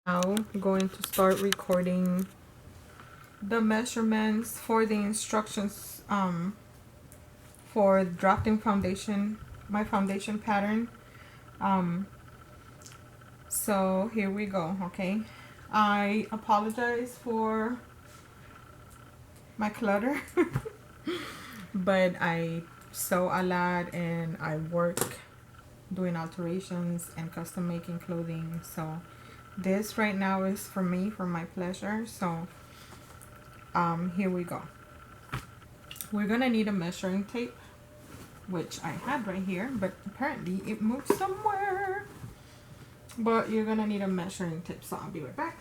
Now I'm going to start recording the measurements for the instructions for drafting foundation, my foundation pattern. um so here we go. Okay, I apologize for my clutter but I sew a lot and I work doing alterations and custom making clothing, so this right now is for me, for my pleasure. So here we go. We're gonna need a measuring tape, which I had right here, but apparently it moved somewhere. But you're gonna need a measuring tape, so I'll be right back.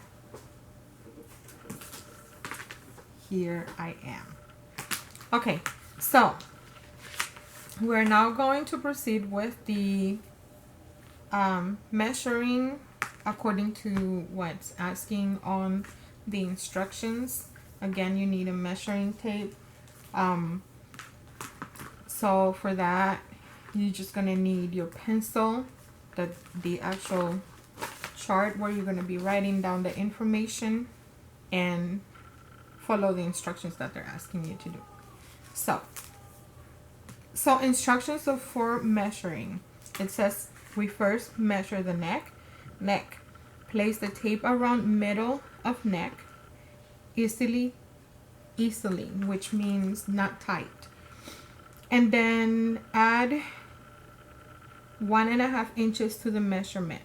Here I am. Okay, so we're now going to proceed with the measuring according to what's asking on the instructions. Again, you need a measuring tape. So for that, you're just gonna need your pencil, the actual chart where you're gonna be writing down the information and follow the instructions that they're asking you to do. So instructions for measuring. It says we first measure the neck. Place the tape around middle of neck, easily, which means not tight. And then add 1.5 inches to the measurement.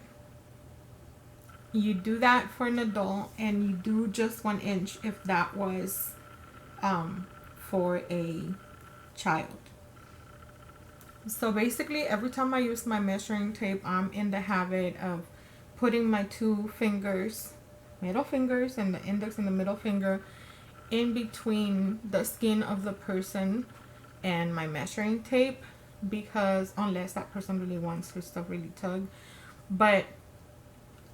You do that for an adult, and you do just 1 inch if that was for a child. So basically, every time I use my measuring tape, I'm in the habit of putting my two fingers, middle fingers, and the index and the middle finger in between the skin of the person and my measuring tape, because unless that person really wants her stuff really tugged, but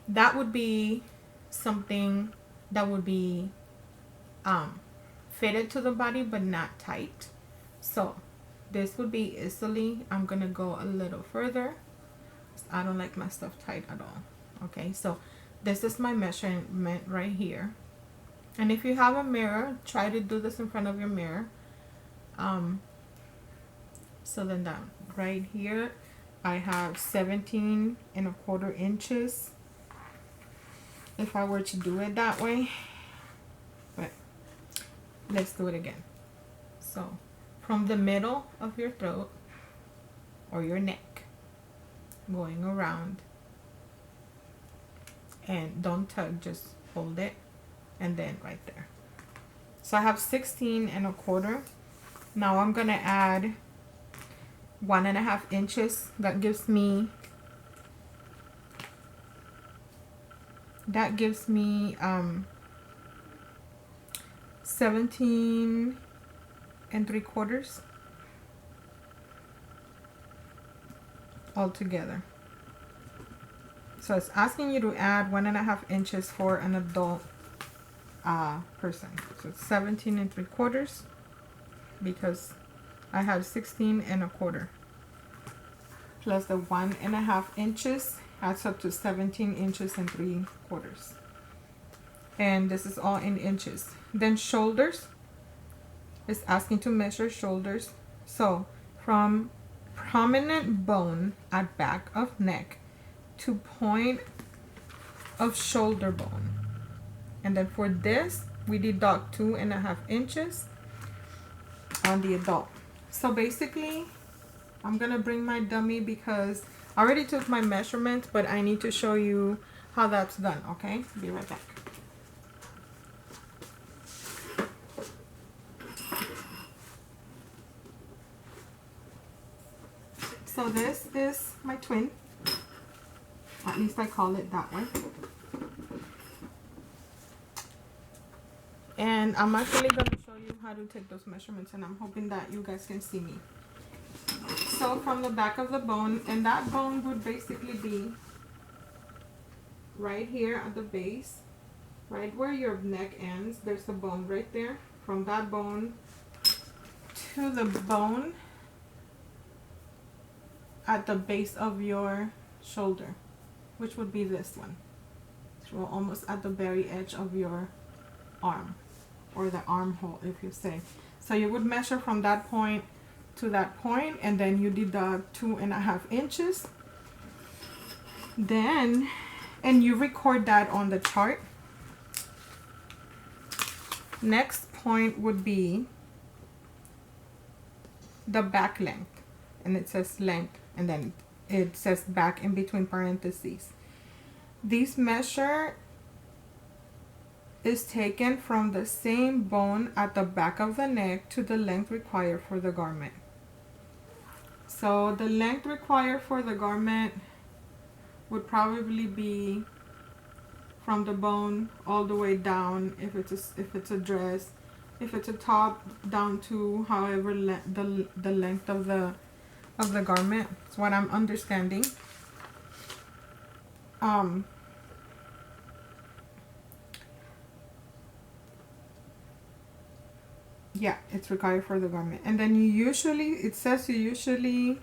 that would be something that would be fitted to the body but not tight. So this would be easily. I'm gonna go a little further. I don't like my stuff tight at all. Okay, so this is my measurement right here. And if you have a mirror, try to do this in front of your mirror. So then that right here, I have 17.25 inches if I were to do it that way. But let's do it again. So from the middle of your throat or your neck, going around, and don't tug, just hold it, and then right there. So I have 16.25. Now I'm gonna add 1.5 inches. That gives me 17.75 altogether. So it's asking you to add 1.5 inches for an adult person. So it's 17.75 because I have 16.25 plus the 1.5 inches adds up to 17 inches and 3/4. And this is all in inches. Then shoulders, it's asking to measure shoulders. So from prominent bone at back of neck to point of shoulder bone. And then for this, we deduct 2.5 inches on the adult. So basically, I'm gonna bring my dummy because I already took my measurements, but I need to show you how that's done. Okay, be right back. So this is my twin, at least I call it that way. And I'm actually going to show you how to take those measurements, and I'm hoping that you guys can see me. So from the back of the bone, and that bone would basically be right here at the base, right where your neck ends, there's a bone right there. From that bone to the bone at the base of your shoulder, which would be this one. well, almost at the very edge of your arm, or the armhole if you say. So you would measure from that point to that point, and then you deduct 2.5 inches. Then, and you record that on the chart. Next point would be the back length, and it says length, and then it says back in between parentheses. This measure is taken from the same bone at the back of the neck to the length required for the garment. So the length required for the garment would probably be from the bone all the way down if it's a dress, if it's a top, down to however the length of the garment. That's what I'm understanding. Yeah, it's required for the garment. And then it says you usually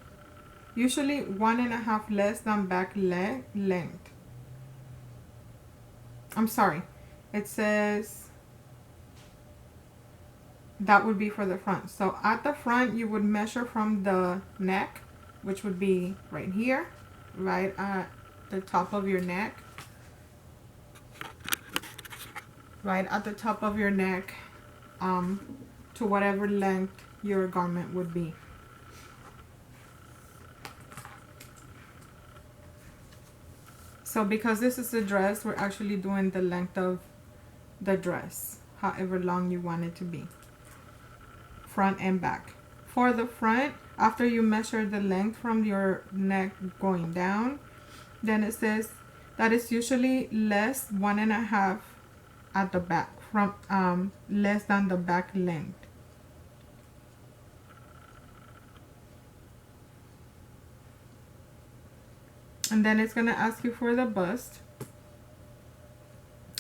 1.5 less than back leg length. I'm sorry, it says that would be for the front. So at the front, you would measure from the neck, which would be right here, right at the top of your neck, to whatever length your garment would be. So because this is a dress, we're actually doing the length of the dress, however long you want it to be, front and back. For the front, after you measure the length from your neck going down, then it says that is usually less 1.5 at the back, from less than the back length. And then it's going to ask you for the bust.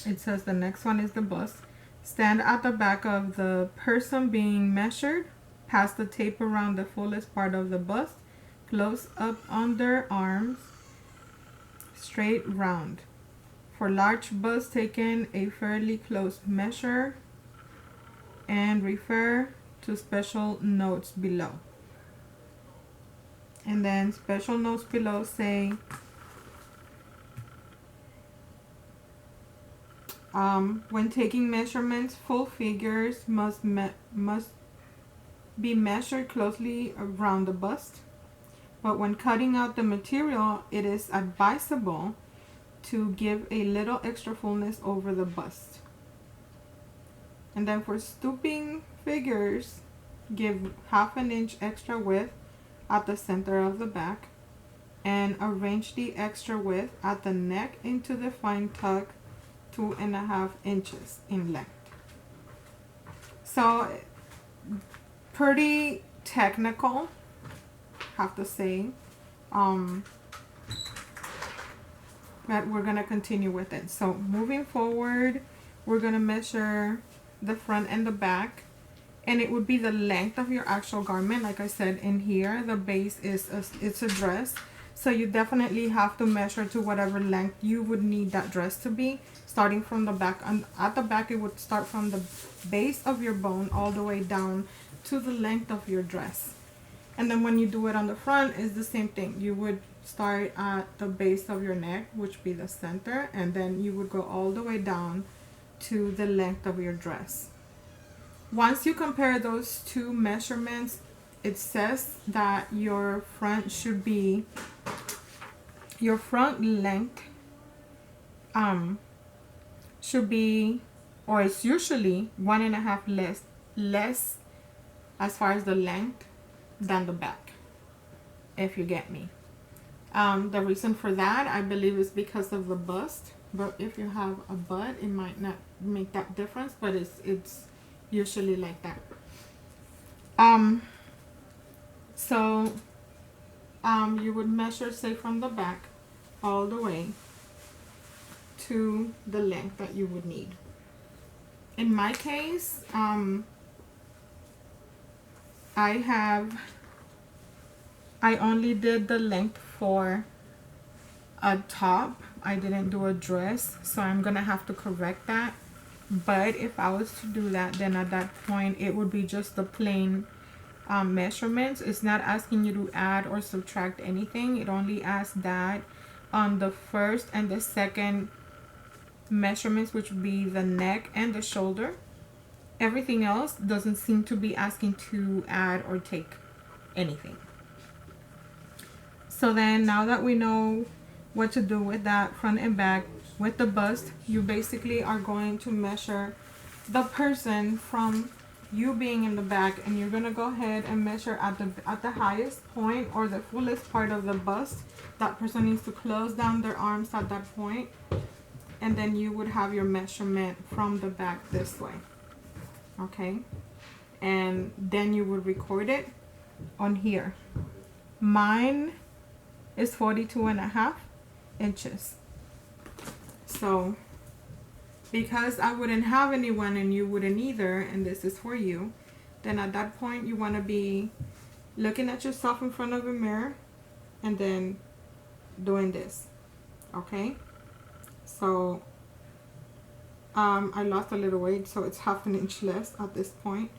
It says the next one is the bust. Stand at the back of the person being measured. Pass the tape around the fullest part of the bust. Close up under arms. Straight round. For large bust, taken a fairly close measure. And refer to special notes below. And then special notes below say when taking measurements, full figures must be measured closely around the bust. But when cutting out the material, it is advisable to give a little extra fullness over the bust. And then for stooping figures, give 1/2 inch extra width at the center of the back, and arrange the extra width at the neck into the fine tuck 2.5 inches in length. So pretty technical, have to say, but we're gonna continue with it. So moving forward, we're gonna measure the front and the back, and it would be the length of your actual garment. Like I said, in here the base is it's a dress, so you definitely have to measure to whatever length you would need that dress to be, starting from the back. And at the back, it would start from the base of your bone all the way down to the length of your dress. And then when you do it on the front, it's the same thing. You would start at the base of your neck, which would be the center, and then you would go all the way down to the length of your dress. Once you compare those two measurements, it says that your front should be, your front length should be, or it's usually 1.5 less as far as the length than the back, if you get me. The reason for that, I believe, is because of the bust. But if you have a butt, it might not make that difference, but it's usually like that. So you would measure, say, from the back all the way to the length that you would need. In my case, I only did the length for a top, I didn't do a dress, so I'm gonna have to correct that. But if I was to do that, then at that point it would be just the plain measurements. It's not asking you to add or subtract anything. It only asks that on the first and the second measurements, which would be the neck and the shoulder. Everything else doesn't seem to be asking to add or take anything. So then now that we know what to do with that front and back, with the bust, you basically are going to measure the person from you being in the back, and you're gonna go ahead and measure at the highest point or the fullest part of the bust. That person needs to close down their arms at that point, and then you would have your measurement from the back this way. Okay, and then you would record it on here. Mine is 42.5 inches. So because I wouldn't have anyone and you wouldn't either, and this is for you, then at that point you want to be looking at yourself in front of a mirror and then doing this. Okay, so I lost a little weight, so it's 1/2 inch less at this point.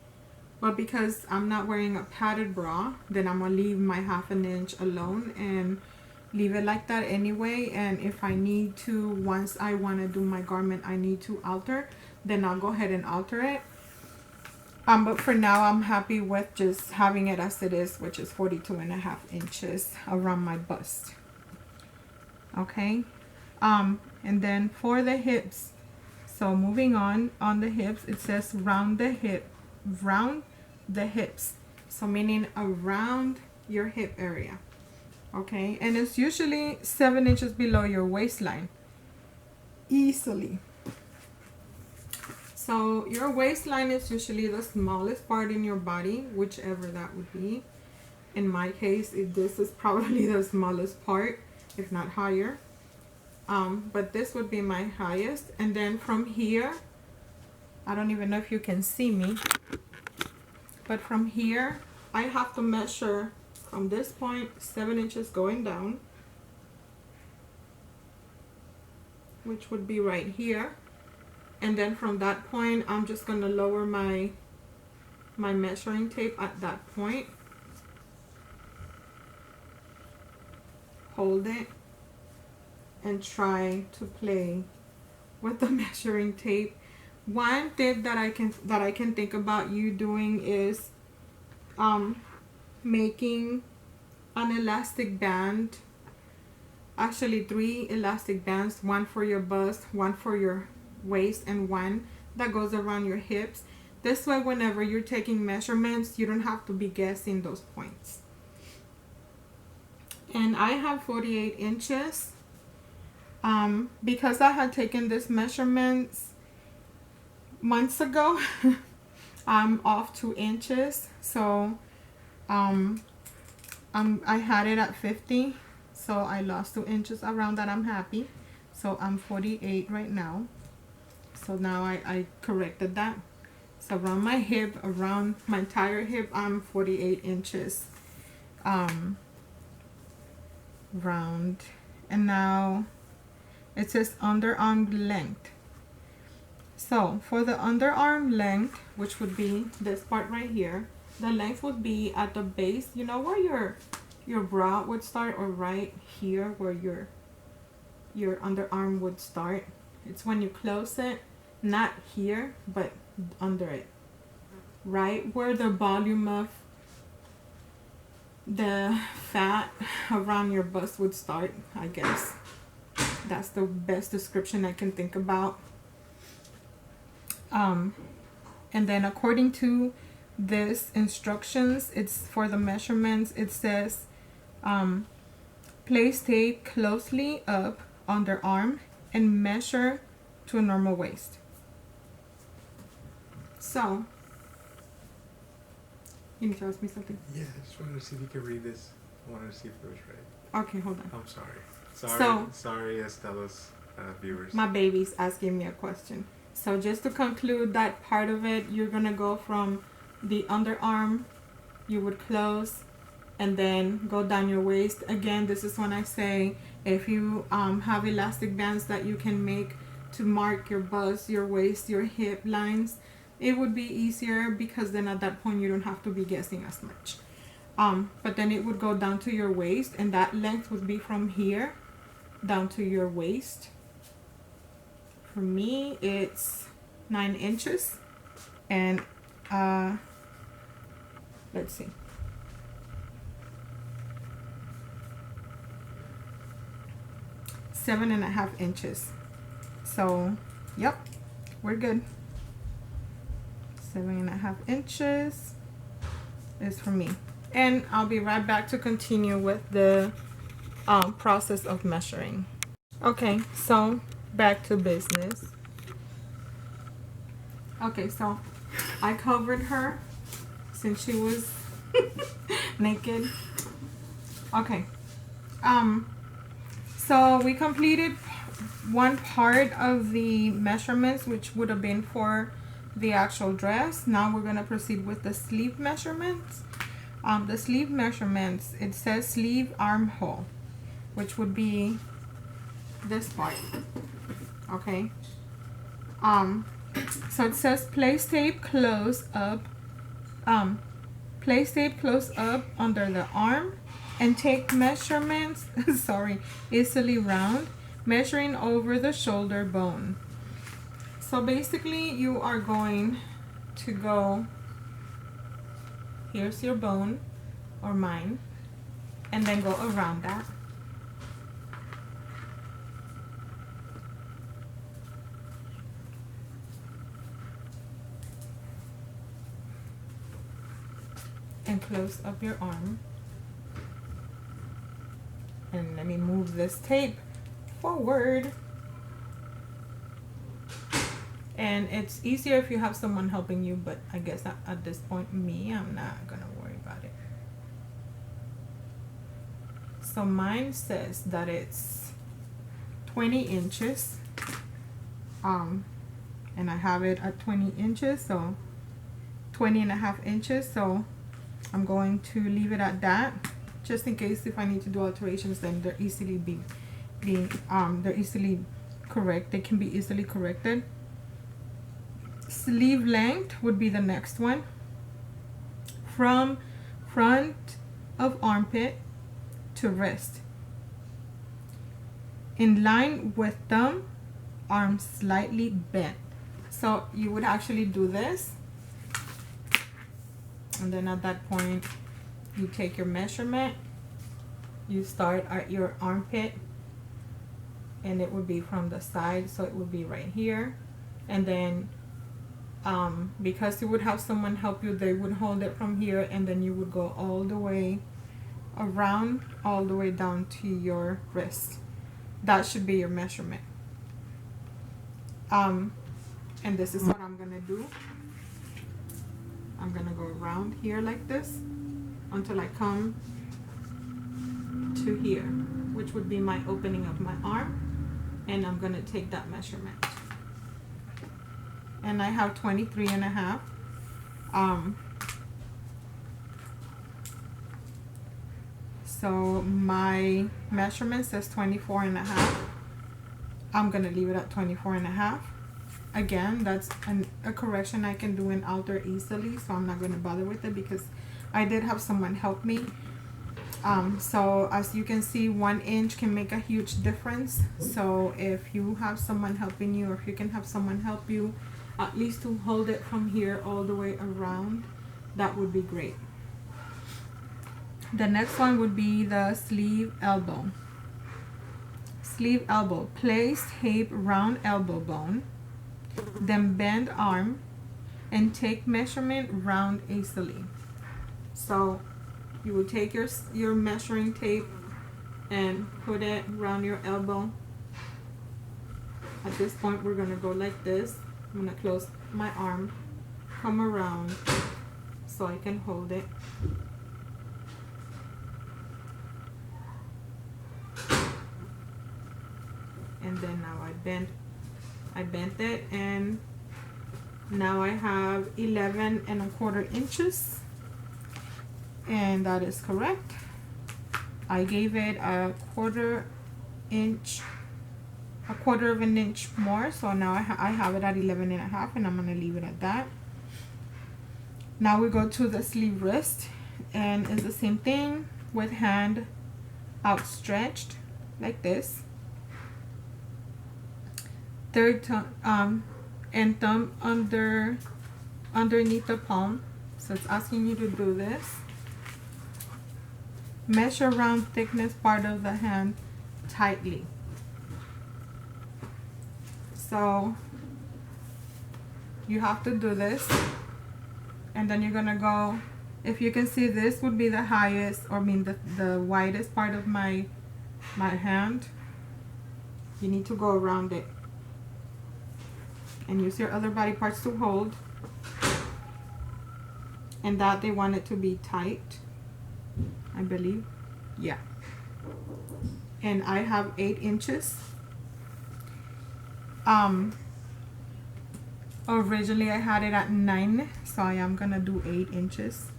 But because I'm not wearing a padded bra, then I'm gonna leave my 1/2 inch alone and leave it like that anyway. And if I need to, once I want to do my garment, I need to alter, then I'll go ahead and alter it. But for now, I'm happy with just having it as it is, which is 42.5 inches around my bust. Okay, and then for the hips, so moving on the hips, it says round the hips, so meaning around your hip area. Okay, and it's usually 7 inches below your waistline, easily. So your waistline is usually the smallest part in your body, whichever that would be. In my case, this is probably the smallest part, if not higher. But this would be my highest. And then from here, I don't even know if you can see me, but from here, I have to measure from this point 7 inches going down, which would be right here. And then from that point, I'm just going to lower my measuring tape at that point, hold it, and try to play with the measuring tape. One tip that I can think about you doing is making an elastic band, actually 3 elastic bands, one for your bust, one for your waist, and one that goes around your hips. This way, whenever you're taking measurements, you don't have to be guessing those points. And I have 48 inches because I had taken this measurements months ago. I'm off 2 inches, so I had it at 50, so I lost 2 inches. Around that, I'm happy. So I'm 48 right now. So now I corrected that. So around my hip, around my entire hip, I'm 48 inches round. And now it says underarm length. So for the underarm length, which would be this part right here, the length would be at the base, you know where your bra would start, or right here where your underarm would start. It's when you close it, not here, but under it, right where the volume of the fat around your bust would start, I guess. That's the best description I can think about. And then according to this instructions, it's for the measurements, it says place tape closely up on their arm and measure to a normal waist. So you need to ask me something? Yeah, I just wanted to see if you could read this. I wanted to see if it was right. Okay, hold on. I'm sorry. Sorry, Estella's viewers. My baby's asking me a question. So just to conclude that part of it, you're gonna go from the underarm, you would close and then go down your waist. Again, this is when I say if you have elastic bands that you can make to mark your bust, your waist, your hip lines, it would be easier, because then at that point you don't have to be guessing as much. But then it would go down to your waist, and that length would be from here down to your waist. For me, it's 9 inches, and let's see. Seven and a half inches. So, yep, we're good. 7.5 inches is for me. And I'll be right back to continue with the process of measuring. Okay, so back to business. Okay, so I covered her since she was naked. Okay. So we completed one part of the measurements, which would have been for the actual dress. Now we're going to proceed with the sleeve measurements. The sleeve measurements, it says sleeve armhole, which would be this part. Okay. So it says place tape close up. Place tape close up under the arm and take measurements. Sorry, easily round, measuring over the shoulder bone. So basically, you are going to go. Here's your bone, or mine, and then go around that. And close up your arm. And let me move this tape forward. And it's easier if you have someone helping you, but I guess at this point, I'm not gonna worry about it. So mine says that it's 20 inches. And I have it at 20 inches, so 20.5 inches. So I'm going to leave it at that, just in case if I need to do alterations, then they're easily they're easily correct. They can be easily corrected. Sleeve length would be the next one. From front of armpit to wrist. In line with thumb, arm slightly bent. So you would actually do this. And then at that point, you take your measurement. You start at your armpit. And it would be from the side. So it would be right here. And then because you would have someone help you, they would hold it from here, and then you would go all the way around, all the way down to your wrist. That should be your measurement. And this is what I'm gonna do. I'm gonna go around here like this until I come to here, which would be my opening of my arm, and I'm gonna take that measurement. And I have 23.5. So my measurement says 24.5. I'm gonna leave it at 24.5. Again, that's a correction I can do and alter easily, so I'm not gonna bother with it because I did have someone help me. So as you can see, 1 inch can make a huge difference. So if you have someone helping you, or if you can have someone help you, at least to hold it from here all the way around, that would be great. The next one would be the sleeve elbow. Sleeve elbow. Place tape round elbow bone, then bend arm and take measurement round easily. So you will take your measuring tape and put it around your elbow. At this point, we're gonna go like this. I'm gonna close my arm, come around so I can hold it. And then now I bent it, and now I have 11.25 inches. and that is correct. I gave it a quarter of an inch more, so now I have it at 11 and a half, and I'm gonna leave it at that. Now we go to the sleeve wrist, and it's the same thing with hand outstretched like this, third thumb and thumb underneath the palm. So it's asking you to do this. Measure round thickness part of the hand tightly. So you have to do this, and then you're gonna go, if you can see, this would be the highest, or I mean the widest part of my hand. You need to go around it and use your other body parts to hold, and that they want it to be tight, I believe. Yeah. And I have 8 inches. Originally I had it at 9, so I am gonna do 8 inches.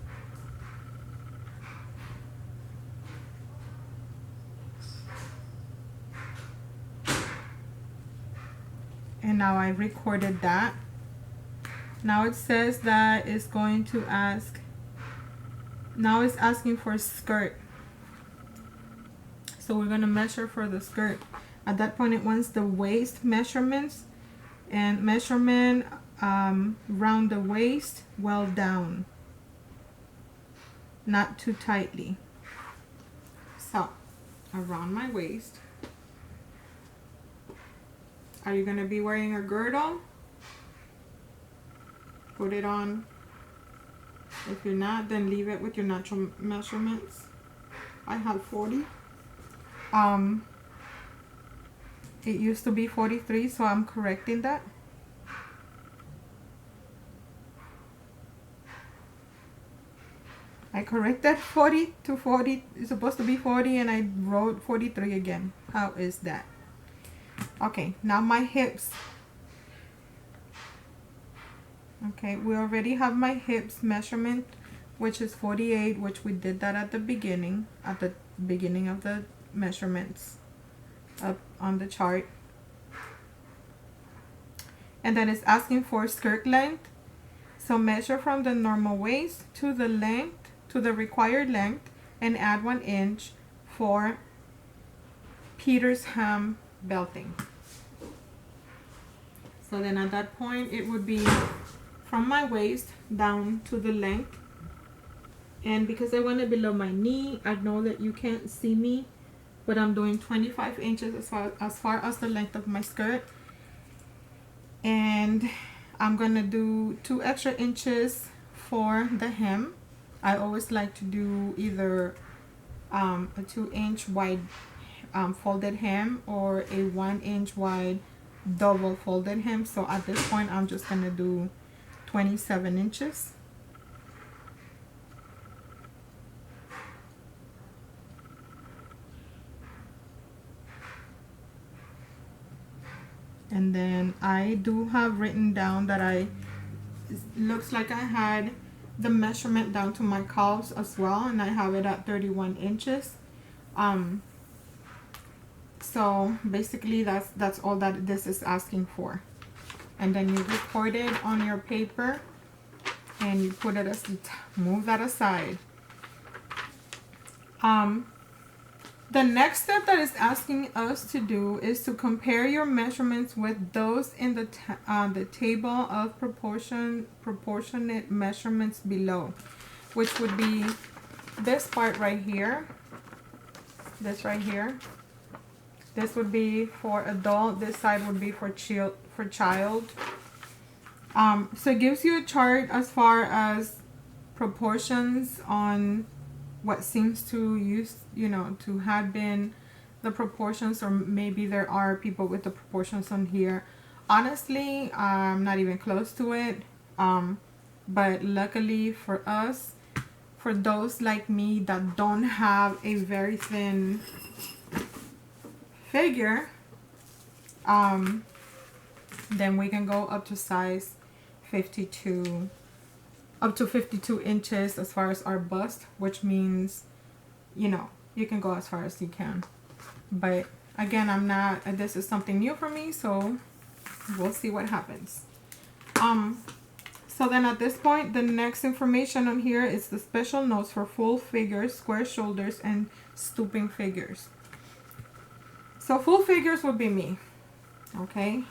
And now I recorded that. Now it says that it's going to ask, now it's asking for skirt. So we're gonna measure for the skirt. At that point it wants the waist measurements, and measurement round the waist, well down, not too tightly. So around my waist. Are you gonna be wearing a girdle? Put it on. If you're not, then leave it with your natural measurements. I have 40. It used to be 43, so I'm correcting that. I corrected 40 to 40. It's supposed to be 40, and I wrote 43 again. How is that? Okay, now my hips. Okay, we already have my hips measurement, which is 48, which we did that at the beginning of the measurements up on the chart. And then it's asking for skirt length. So measure from the normal waist to the length, to the required length, and add 1 inch for Peter's hem belting. So then at that point it would be from my waist down to the length. And because I want it below my knee, I know that you can't see me, but I'm doing 25 inches as far as the length of my skirt. And I'm gonna do 2 extra inches for the hem. I always like to do either a 2-inch wide folded hem, or a 1-inch wide double folded hem. So at this point I'm just gonna do 27 inches. And then I do have written down that it looks like I had the measurement down to my calves as well, and I have it at 31 inches. So basically that's all that this is asking for. And then you record it on your paper, and you put it as, move that aside. The next step that it's asking us to do is to compare your measurements with those in the table of proportionate measurements below, which would be this part right here, this right here. This would be for adult, this side would be for child. So it gives you a chart as far as proportions on what seems to to have been the proportions, or maybe there are people with the proportions on here. Honestly, I'm not even close to it. But luckily for us, for those like me that don't have a very thin figure, then we can go up to size 52 up to 52 inches as far as our bust, which means, you know, you can go as far as you can. But again, this is something new for me, so we'll see what happens. So then at this point, the next information on here is the special notes for full figures, square shoulders, and stooping figures. So full figures would be me, okay?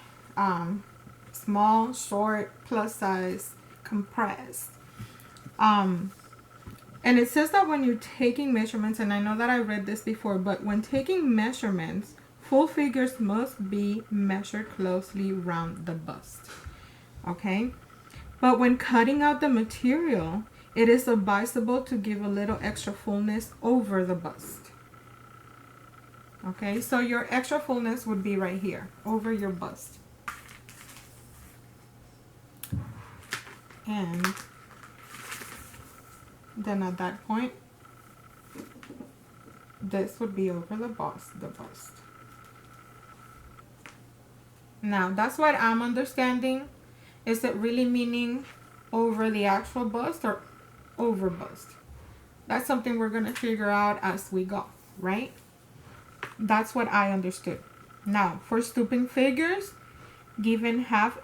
Small, short, plus size, compressed. And it says that when you're taking measurements, and I know that I read this before, but when taking measurements, full figures must be measured closely around the bust, okay? But when cutting out the material, it is advisable to give a little extra fullness over the bust. Okay, so your extra fullness would be right here, over your bust. And then at that point, this would be over the bust. Now, that's what I'm understanding. Is it really meaning over the actual bust or over bust? That's something we're going to figure out as we go, right? That's what I understood. Now, for stooping figures, give half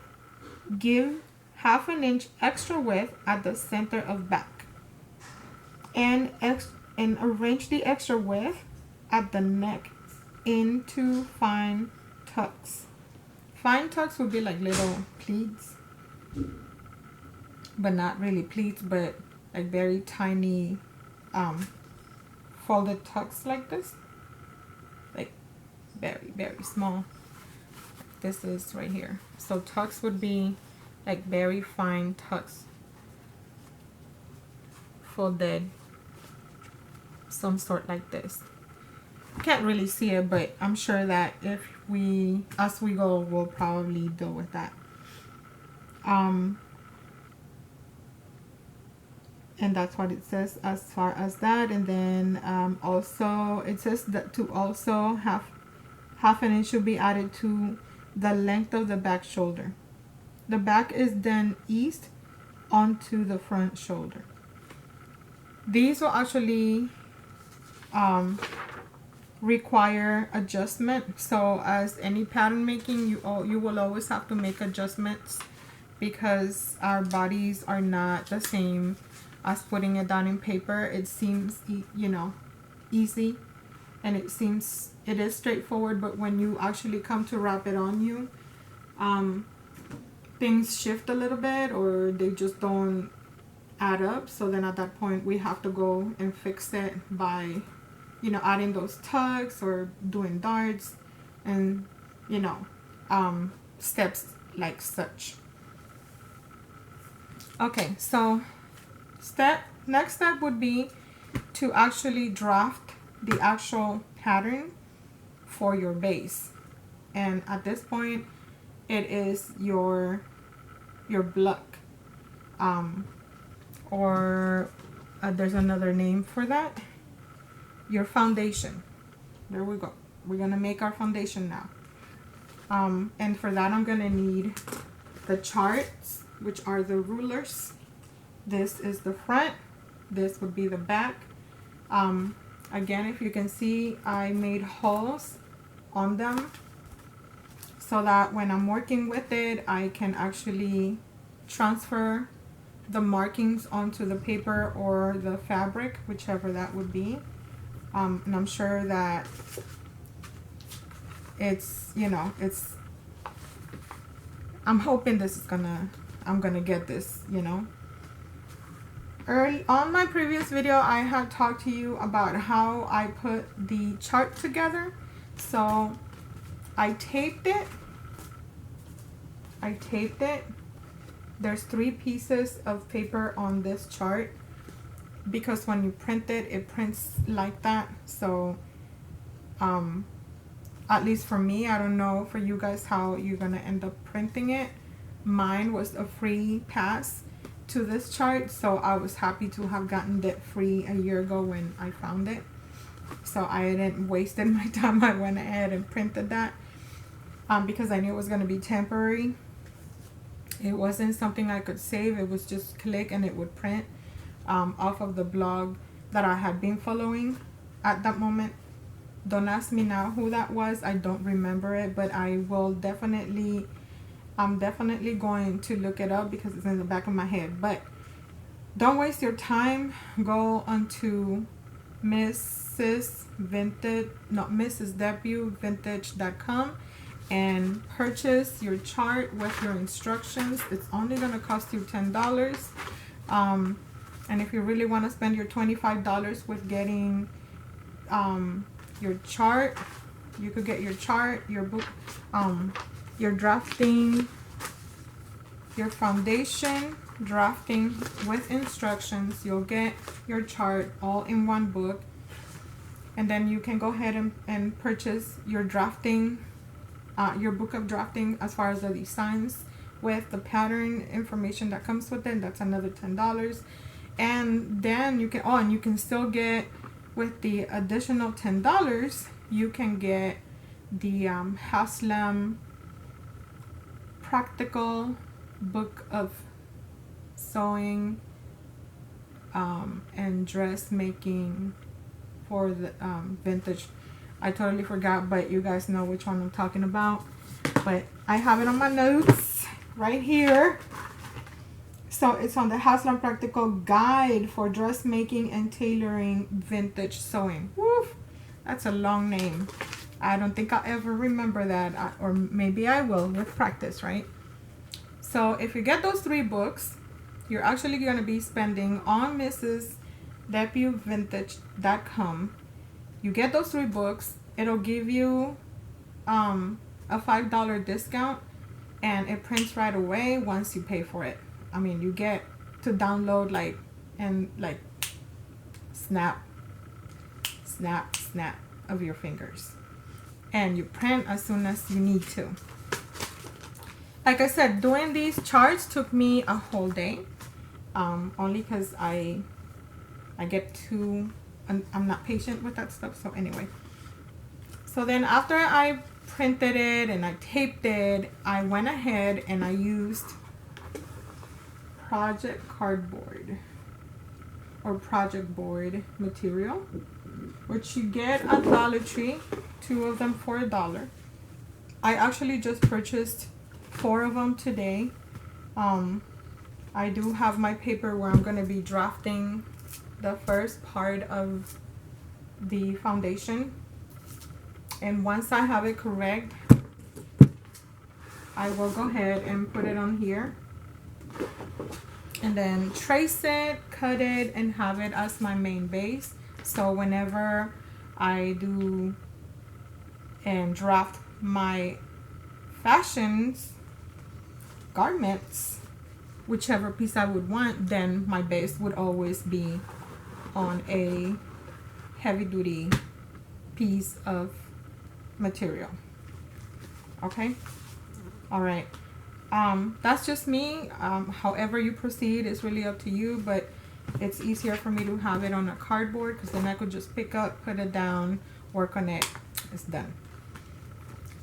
an inch extra width at the center of back. And arrange the extra width at the neck into fine tucks. Fine tucks would be like little pleats. But not really pleats, but like very tiny folded tucks like this. Like very, very small. This is right here. So tucks would be like very fine tucks. Folded some sort like this. Can't really see it, but I'm sure that as we go, we'll probably deal with that. And that's what it says as far as that. And then also it says that to also half an inch should be added to the length of the back shoulder. The back is then eased onto the front shoulder. These will actually require adjustment. So as any pattern making, you will always have to make adjustments because our bodies are not the same as putting it down in paper. It seems, you know, easy, and it is straightforward, but when you actually come to wrap it on you, things shift a little bit, or they just don't add up. So then at that point, we have to go and fix it by, you know, adding those tucks or doing darts and, you know, steps like such. Okay, so next step would be to actually draft the actual pattern for your base. And at this point, it is your block, or there's another name for that, your foundation. There we go. We're gonna make our foundation now. And for that, I'm gonna need the charts, which are the rulers. This is the front, this would be the back. Again, if you can see, I made holes on them so that when I'm working with it, I can actually transfer the markings onto the paper or the fabric, whichever that would be. And I'm sure that it's, you know, I'm hoping I'm gonna get this, you know. On my previous video, I had talked to you about how I put the chart together. So I taped it. There's 3 pieces of paper on this chart because when you print it, it prints like that. So at least for me, I don't know for you guys how you're gonna end up printing it. Mine was a free pass to this chart, so I was happy to have gotten it free a year ago when I found it. So I didn't waste my time. I went ahead and printed that because I knew it was going to be temporary. It wasn't something I could save. It was just click and it would print off of the blog that I had been following at that moment. Don't ask me now who that was. I don't remember it, but I will definitely, I'm definitely going to look it up because it's in the back of my head. But don't waste your time. Go onto mrswvintage.com and purchase your chart with your instructions. It's only going to cost you $10. And if you really want to spend your $25 with getting your chart, you could get your chart, your book, your drafting, your foundation drafting with instructions. You'll get your chart all in one book, and then you can go ahead and purchase your drafting, your book of drafting as far as the designs with the pattern information that comes with it. That's another $10. And then you can, oh, and you can still get, with the additional $10, you can get the Haslam Practical Book of Sewing and Dressmaking for the vintage. I totally forgot, but you guys know which one I'm talking about. But I have it on my notes right here. So it's on the Haslam Practical Guide for Dressmaking and Tailoring Vintage Sewing. Woof, that's a long name. I don't think I'll ever remember that, or maybe I will with practice, right? So if you get those 3 books, you're actually going to be spending on mrswvintage.com. You get those 3 books, it'll give you a $5 discount, and it prints right away once you pay for it. I mean, you get to download like snap of your fingers, and you print as soon as you need to. Like I said, doing these charts took me a whole day, only because I get too, I'm not patient with that stuff. So anyway, so then after I printed it and I taped it, I went ahead and I used project cardboard or project board material, which you get at Dollar Tree, 2 of them for $1. I actually just purchased 4 of them today. I do have my paper where I'm going to be drafting the first part of the foundation, and once I have it correct, I will go ahead and put it on here and then trace it, cut it, and have it as my main base. So whenever I do and draft my fashions, garments, whichever piece I would want, then my base would always be on a heavy duty piece of material. Okay, all right. That's just me. However you proceed is really up to you, but it's easier for me to have it on a cardboard because then I could just pick up, put it down, work on it. It's done.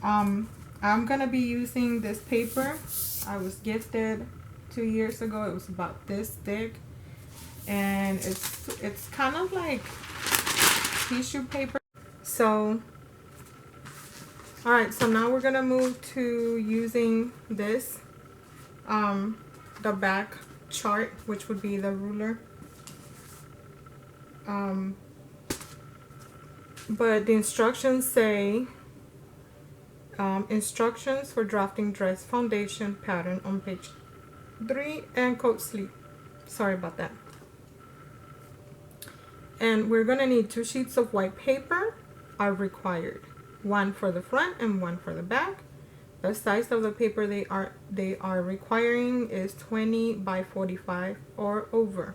I'm gonna be using this paper. I was gifted 2 years ago. It was about this thick, and it's kind of like tissue paper. So all right, so now we're gonna move to using this, the back chart, which would be the ruler. But the instructions say, instructions for drafting dress foundation pattern on page 3 and coat sleeve. Sorry about that. And we're gonna need 2 sheets of white paper are required. 1 for the front and 1 for the back. The size of the paper they are requiring is 20 by 45 or over.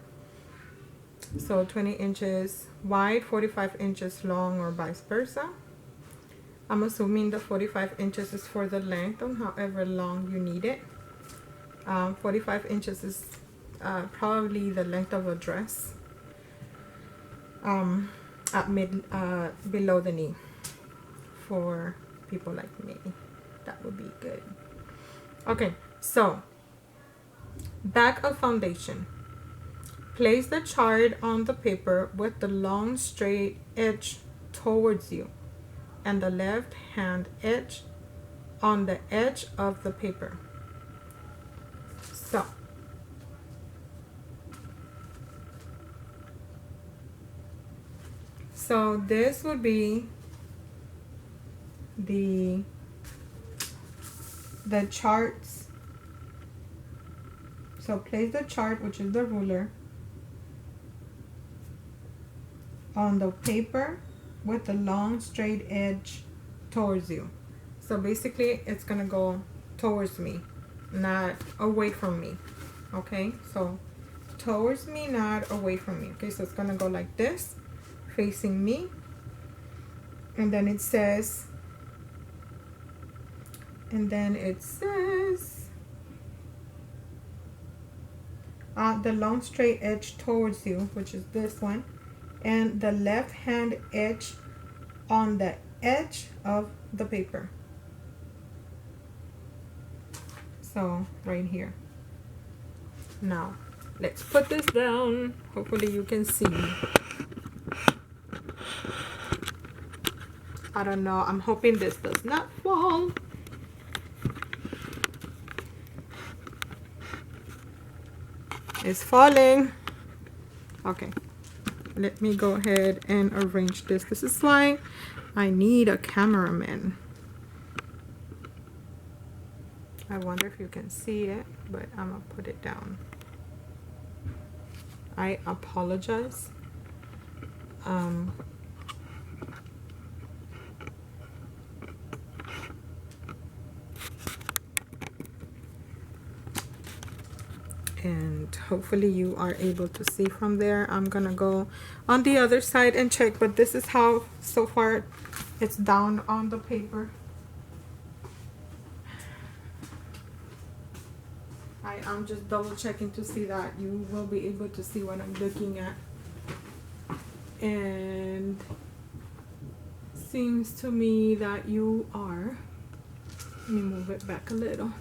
So 20 inches wide, 45 inches long, or vice versa. I'm assuming the 45 inches is for the length on however long you need it. 45 inches is probably the length of a dress, at below the knee. For people like me, that would be good. Okay, so Back of foundation. Place the chart on the paper with the long straight edge towards you and the left hand edge on the edge of the paper. So this would be the charts. So place the chart, which is the ruler, on the paper with the long straight edge towards you. So basically it's gonna go towards me, not away from me. Okay, so towards me, not away from me. Okay, so it's gonna go like this, facing me, and then it says, the long straight edge towards you, which is this one, and the left hand edge on the edge of the paper. So right here. Now let's put this down. Hopefully you can see. I don't know, I'm hoping this does not fall. It's falling. Okay, let me go ahead and arrange this. This is why I need a cameraman. I wonder if you can see it, but I'm gonna put it down. I apologize. And hopefully you are able to see from there. I'm gonna go on the other side and check, but this is how so far it's down on the paper. I'm just double checking to see that you will be able to see what I'm looking at. And seems to me that you are. Let me move it back a little.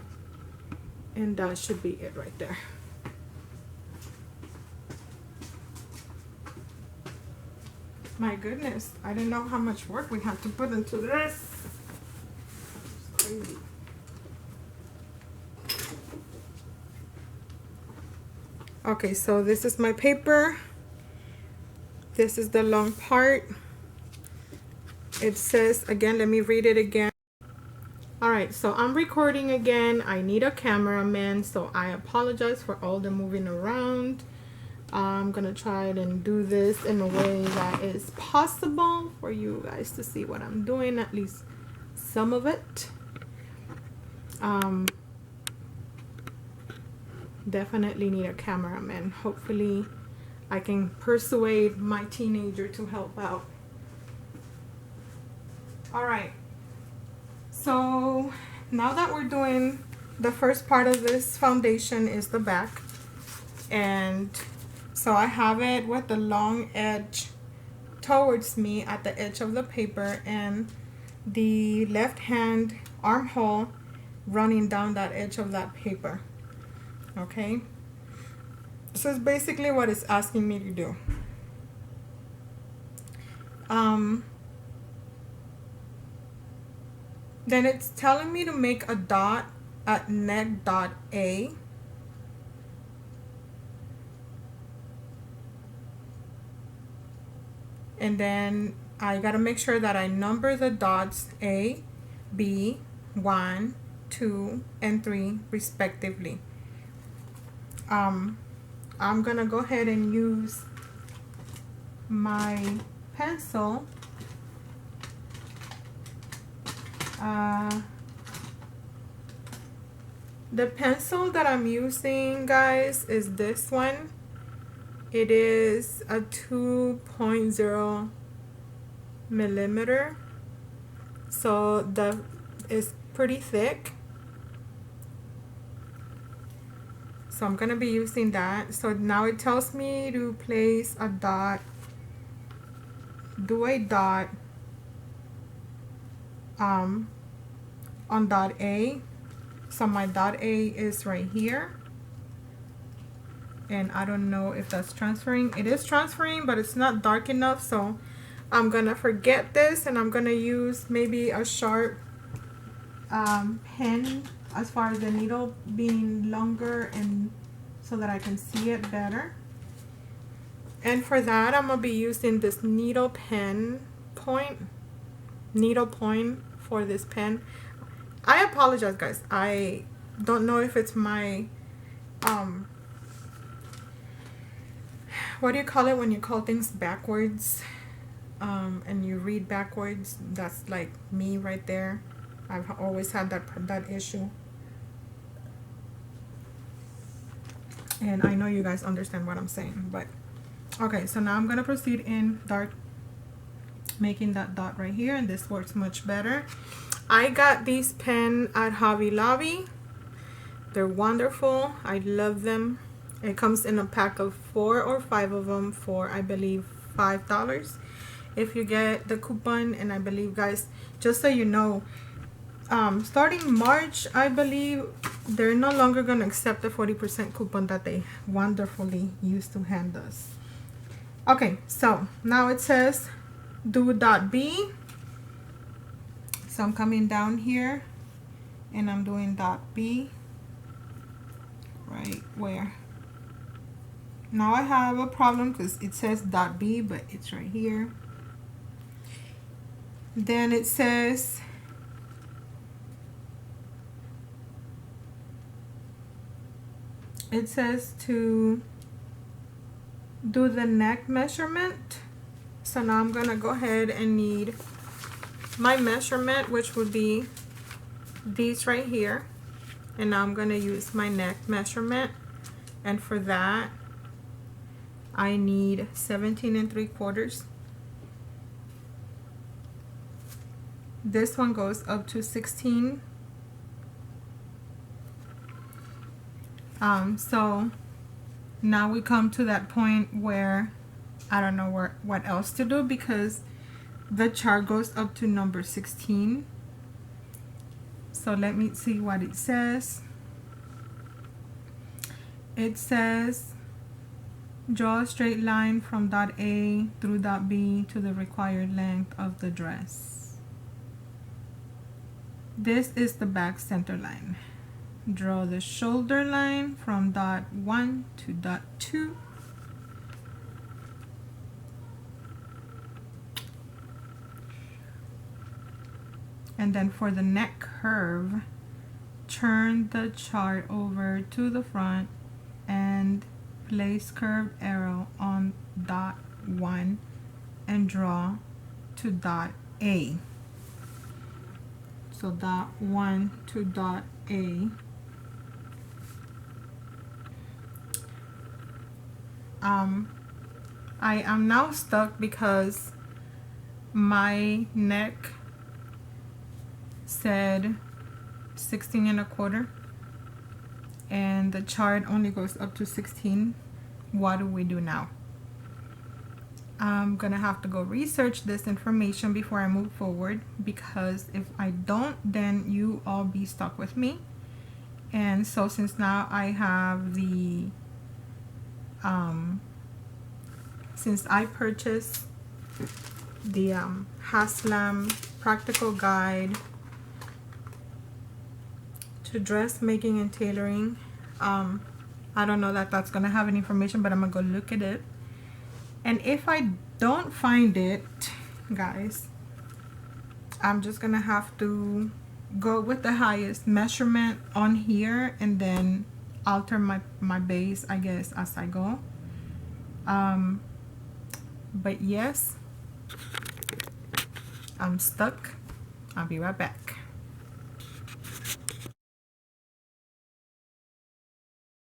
And that should be it right there. My goodness, I didn't know how much work we had to put into this. It's crazy. Okay, so this is my paper. This is the long part. It says, again, let me read it again. All right, so I'm recording again. I need a cameraman, so I apologize for all the moving around. I'm gonna try and do this in a way that is possible for you guys to see what I'm doing, at least some of it. Definitely need a cameraman. Hopefully I can persuade my teenager to help out. All right, so now that we're doing the first part of this foundation is the back, and so I have it with the long edge towards me at the edge of the paper and the left hand armhole running down that edge of that paper. Okay, so it's basically what it's asking me to do. Then it's telling me to make a dot at neck dot A. And then I gotta make sure that I number the dots A, B, 1, 2, and 3 respectively. I'm gonna go ahead and use my pencil. The pencil that I'm using, guys, is this one. It is a 2.0 millimeter, so that is pretty thick. So I'm gonna be using that. So now it tells me to place a dot, do a dot on dot A. So my dot A is right here. and I don't know if that's transferring. It is transferring, but it's not dark enough, so I'm gonna forget this, and I'm gonna use maybe a sharp pen as far as the needle being longer, and so that I can see it better. And for that, I'm gonna be using this needle point for this pen. I apologize, guys. I don't know if it's my what do you call it when you call things backwards, and you read backwards? That's like me right there. I've always had that issue, and I know you guys understand what I'm saying. But okay, so now I'm gonna proceed in dark, making that dot right here, and this works much better. I got these pen at Hobby Lobby. They're wonderful. I love them. It comes in a pack of 4 or 5 of them for, I believe, $5 if you get the coupon. And I believe, guys, just so you know, starting March, I believe they're no longer going to accept the 40% coupon that they wonderfully used to hand us. Okay, so now it says do dot B. So I'm coming down here and I'm doing dot B right where. Now I have a problem because it says dot B, but it's right here. Then it says to do the neck measurement. So now I'm gonna go ahead and need my measurement, which would be these right here, and now I'm gonna use my neck measurement, and for that I need 17 3/4. This one goes up to 16. So now we come to that point where I don't know what else to do, because the chart goes up to number 16. So let me see what it says. It says draw a straight line from dot A through dot B to the required length of the dress. This is the back center line. Draw the shoulder line from dot 1 to dot 2. And then for the neck curve, turn the chart over to the front and place curved arrow on dot 1 and draw to dot A. So dot 1 to dot A. I am now stuck because my neck said 16 1/4 and the chart only goes up to 16. What do we do now? I'm gonna have to go research this information before I move forward, because if I don't, then you all be stuck with me. And so since now I have the since I purchased the Haslam practical guide to dressmaking and tailoring, I don't know that that's gonna have any information, but I'm gonna go look at it. And if I don't find it, guys, I'm just gonna have to go with the highest measurement on here and then alter my base, I guess, as I go. But yes, I'm stuck. I'll be right back.